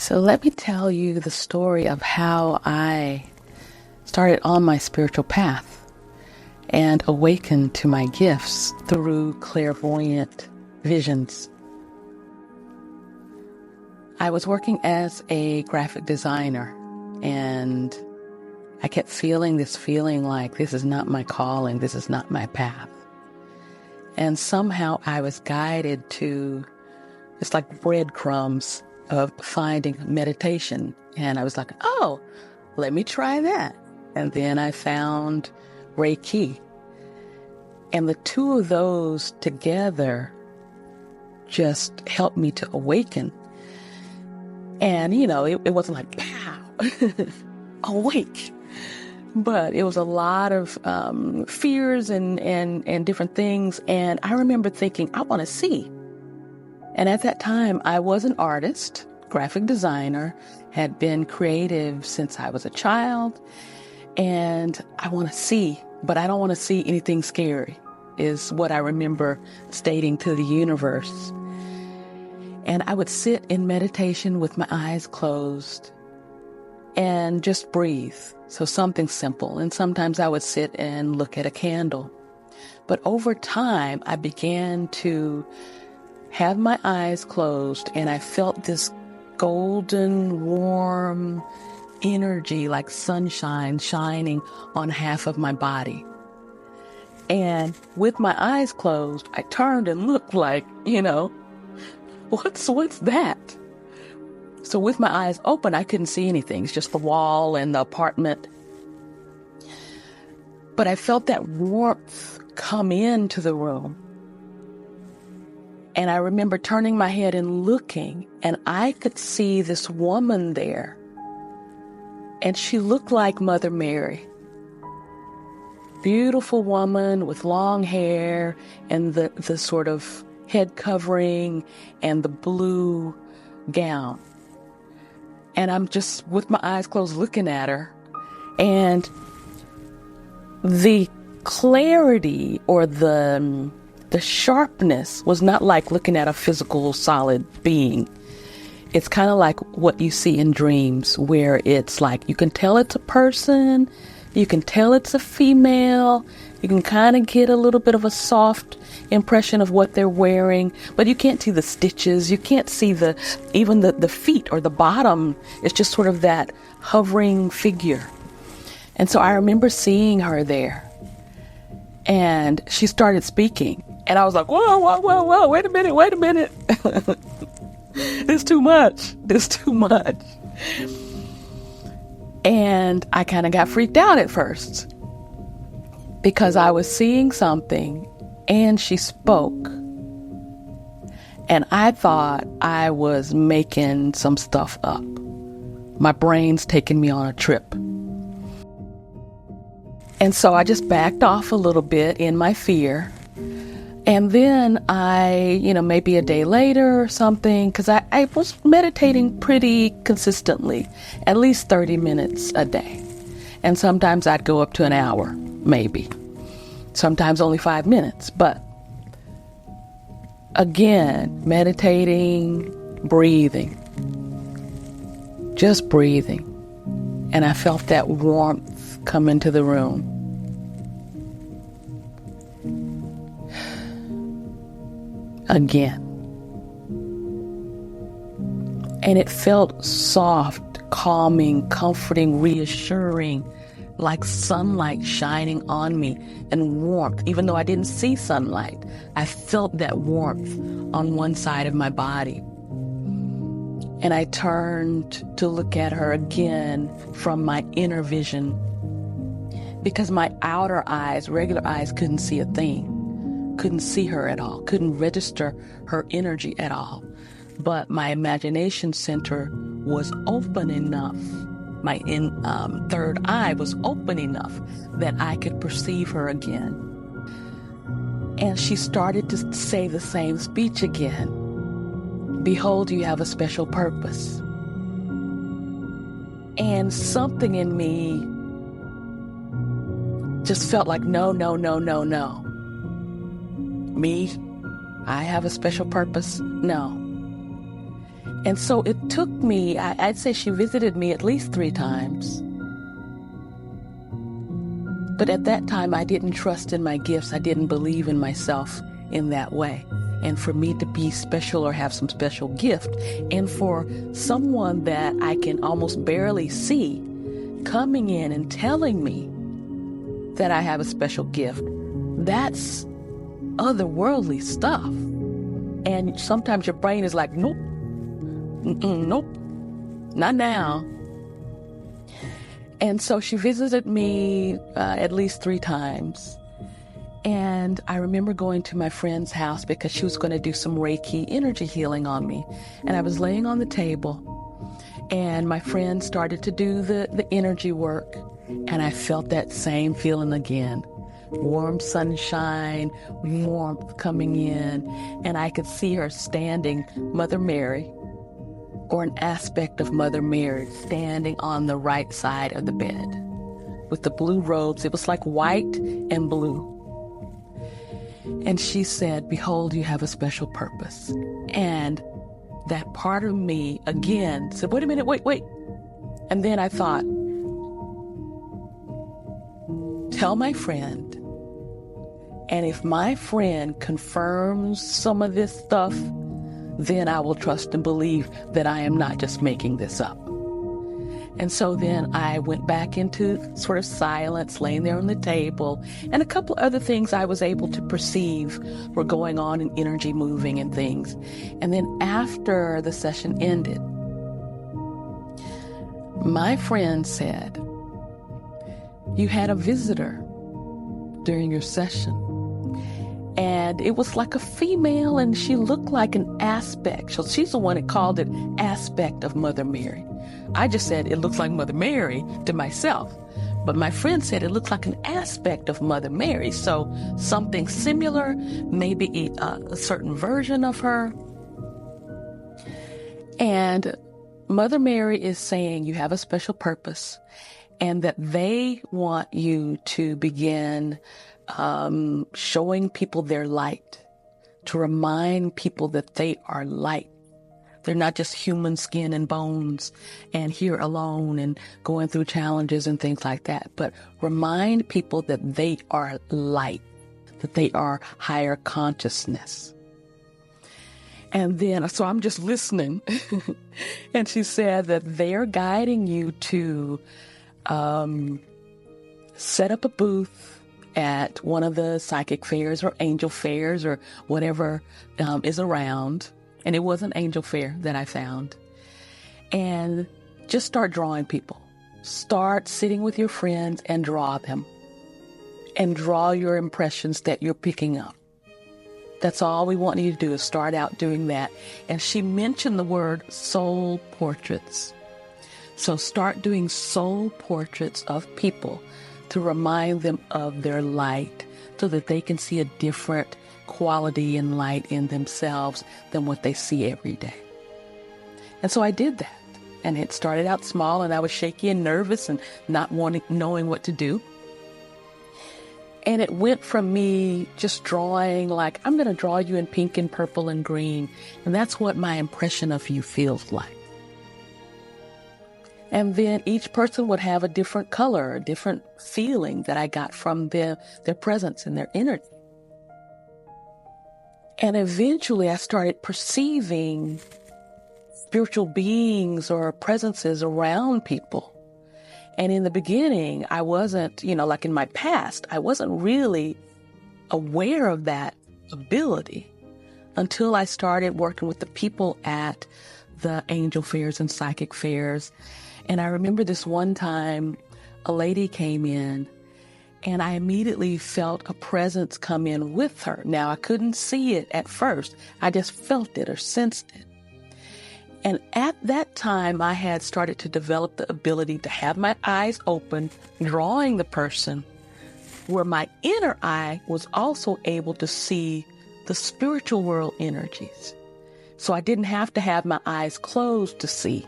So let me tell you the story of how I started on my spiritual path and awakened to my gifts through clairvoyant visions. I was working as a graphic designer, and I kept feeling this feeling like this is not my calling, this is not my path. And somehow I was guided to, it's like breadcrumbs of finding meditation. And I was like, oh, let me try that. And then I found Reiki. And the two of those together just helped me to awaken. And, it wasn't like, pow, awake. But it was a lot of fears and different things. And I remember thinking, I want to see. And at that time, I was an artist, graphic designer, had been creative since I was a child. And I want to see, but I don't want to see anything scary, is what I remember stating to the universe. And I would sit in meditation with my eyes closed and just breathe. So something simple. And sometimes I would sit and look at a candle. But over time, I began to have my eyes closed, and I felt this golden, warm energy like sunshine shining on half of my body. And with my eyes closed, I turned and looked like, what's that? So with my eyes open, I couldn't see anything. It's just the wall and the apartment. But I felt that warmth come into the room. And I remember turning my head and looking, and I could see this woman there. And she looked like Mother Mary. Beautiful woman with long hair and the sort of head covering and the blue gown. And I'm just with my eyes closed looking at her. And the clarity or the sharpness was not like looking at a physical solid being. It's kind of like what you see in dreams, where it's like you can tell it's a person, you can tell it's a female, you can kind of get a little bit of a soft impression of what they're wearing, but you can't see the stitches, you can't see even the feet or the bottom. It's just sort of that hovering figure. And so I remember seeing her there, and she started speaking. And I was like, whoa, wait a minute. This too much. And I kind of got freaked out at first because I was seeing something and she spoke. And I thought I was making some stuff up. My brain's taking me on a trip. And so I just backed off a little bit in my fear. And then I, maybe a day later or something, because I was meditating pretty consistently, at least 30 minutes a day. And sometimes I'd go up to an hour, maybe. Sometimes only 5 minutes. But again, meditating, breathing, just breathing. And I felt that warmth come into the room. Again. And it felt soft, calming, comforting, reassuring, like sunlight shining on me, and warmth. Even though I didn't see sunlight, I felt that warmth on one side of my body. And I turned to look at her again from my inner vision, because my outer eyes, regular eyes, couldn't see a thing. Couldn't see her at all, couldn't register her energy at all. But my imagination center was open enough, my third eye was open enough that I could perceive her again. And she started to say the same speech again. Behold, you have a special purpose. And something in me just felt like, no. Me? I have a special purpose? No. And so it took me, I'd say she visited me at least 3 times. But at that time, I didn't trust in my gifts. I didn't believe in myself in that way. And for me to be special or have some special gift, and for someone that I can almost barely see coming in and telling me that I have a special gift, that's otherworldly stuff. And sometimes your brain is like, nope, nope, not now. And so she visited me at least 3 times. And I remember going to my friend's house because she was going to do some Reiki energy healing on me. And I was laying on the table, and my friend started to do the energy work. And I felt that same feeling again. Warm sunshine, warmth coming in. And I could see her standing, Mother Mary, or an aspect of Mother Mary, standing on the right side of the bed with the blue robes. It was like white and blue. And she said, "Behold, you have a special purpose." And that part of me again said, wait a minute, wait. And then I thought, tell my friend. And if my friend confirms some of this stuff, then I will trust and believe that I am not just making this up. And so then I went back into sort of silence, laying there on the table, and a couple other things I was able to perceive were going on in energy moving and things. And then after the session ended, my friend said, "You had a visitor during your session. And it was like a female, and she looked like an aspect." So she's the one that called it aspect of Mother Mary. I just said it looks like Mother Mary to myself. But my friend said it looks like an aspect of Mother Mary. So something similar, maybe a certain version of her. And Mother Mary is saying you have a special purpose, and that they want you to begin showing people their light, to remind people that they are light. They're not just human skin and bones and here alone and going through challenges and things like that, but remind people that they are light, that they are higher consciousness. And then, so I'm just listening. And she said that they're guiding you to set up a booth at one of the psychic fairs or angel fairs or whatever is around. And it was an angel fair that I found. And just start drawing people. Start sitting with your friends and draw them. And draw your impressions that you're picking up. That's all we want you to do, is start out doing that. And she mentioned the word soul portraits. So start doing soul portraits of people to remind them of their light, so that they can see a different quality and light in themselves than what they see every day. And so I did that. And it started out small, and I was shaky and nervous and not knowing what to do. And it went from me just drawing, like, I'm going to draw you in pink and purple and green. And that's what my impression of you feels like. And then each person would have a different color, a different feeling that I got from their presence and their energy. And eventually I started perceiving spiritual beings or presences around people. And in the beginning, I wasn't, like in my past, I wasn't really aware of that ability until I started working with the people at the angel fairs and psychic fairs. And I remember this one time, a lady came in, and I immediately felt a presence come in with her. Now, I couldn't see it at first. I just felt it or sensed it. And at that time, I had started to develop the ability to have my eyes open, drawing the person, where my inner eye was also able to see the spiritual world energies. So I didn't have to have my eyes closed to see.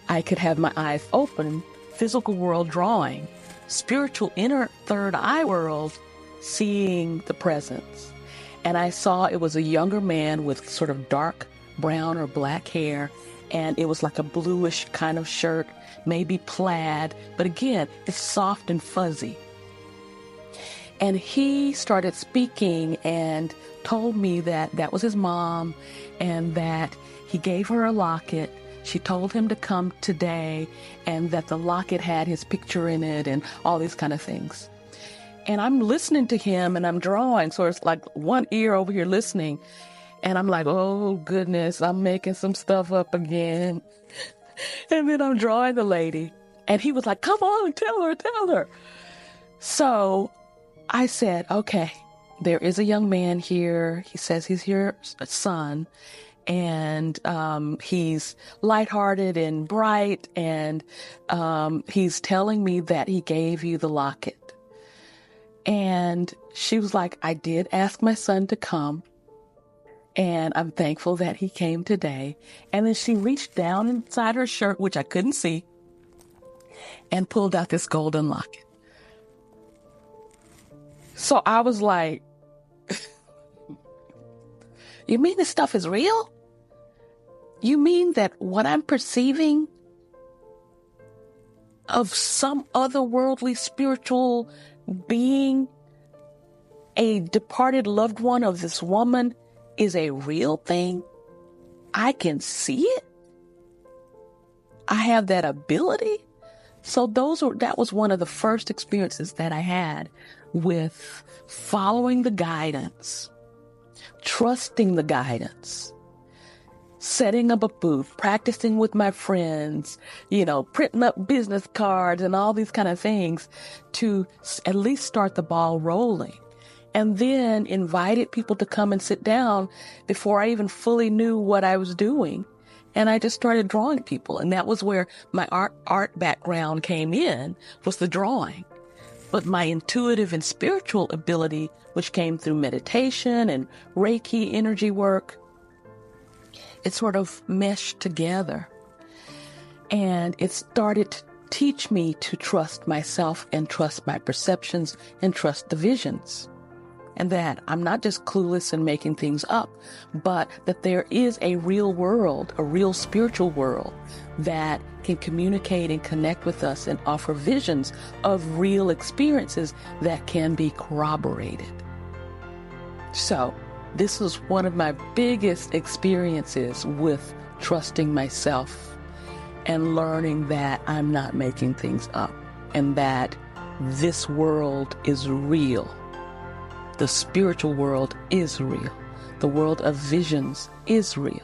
I could have my eyes open, physical world drawing, spiritual inner third eye world seeing the presence. And I saw it was a younger man with sort of dark brown or black hair, and it was like a bluish kind of shirt, maybe plaid, but again, it's soft and fuzzy. And he started speaking and told me that that was his mom and that he gave her a locket. She told him to come today and that the locket had his picture in it and all these kind of things. And I'm listening to him and I'm drawing. So it's like one ear over here listening. And I'm like, oh, goodness, I'm making some stuff up again. And then I'm drawing the lady. And he was like, come on, tell her. So I said, okay, there is a young man here. He says he's your son. And he's lighthearted and bright. And he's telling me that he gave you the locket. And she was like, I did ask my son to come. And I'm thankful that he came today. And then she reached down inside her shirt, which I couldn't see, and pulled out this golden locket. So I was like, you mean this stuff is real? You mean that what I'm perceiving of some otherworldly spiritual being, a departed loved one of this woman, is a real thing? I can see it. I have that ability. So that was one of the first experiences that I had with following the guidance, trusting the guidance, setting up a booth, practicing with my friends, printing up business cards and all these kind of things to at least start the ball rolling. And then invited people to come and sit down before I even fully knew what I was doing. And I just started drawing people. And that was where my art background came in, was the drawing. But my intuitive and spiritual ability, which came through meditation and Reiki energy work, it sort of meshed together. And it started to teach me to trust myself and trust my perceptions and trust the visions. And that I'm not just clueless and making things up, but that there is a real world, a real spiritual world that can communicate and connect with us and offer visions of real experiences that can be corroborated. So this was one of my biggest experiences with trusting myself and learning that I'm not making things up and that this world is real. The spiritual world is real. The world of visions is real.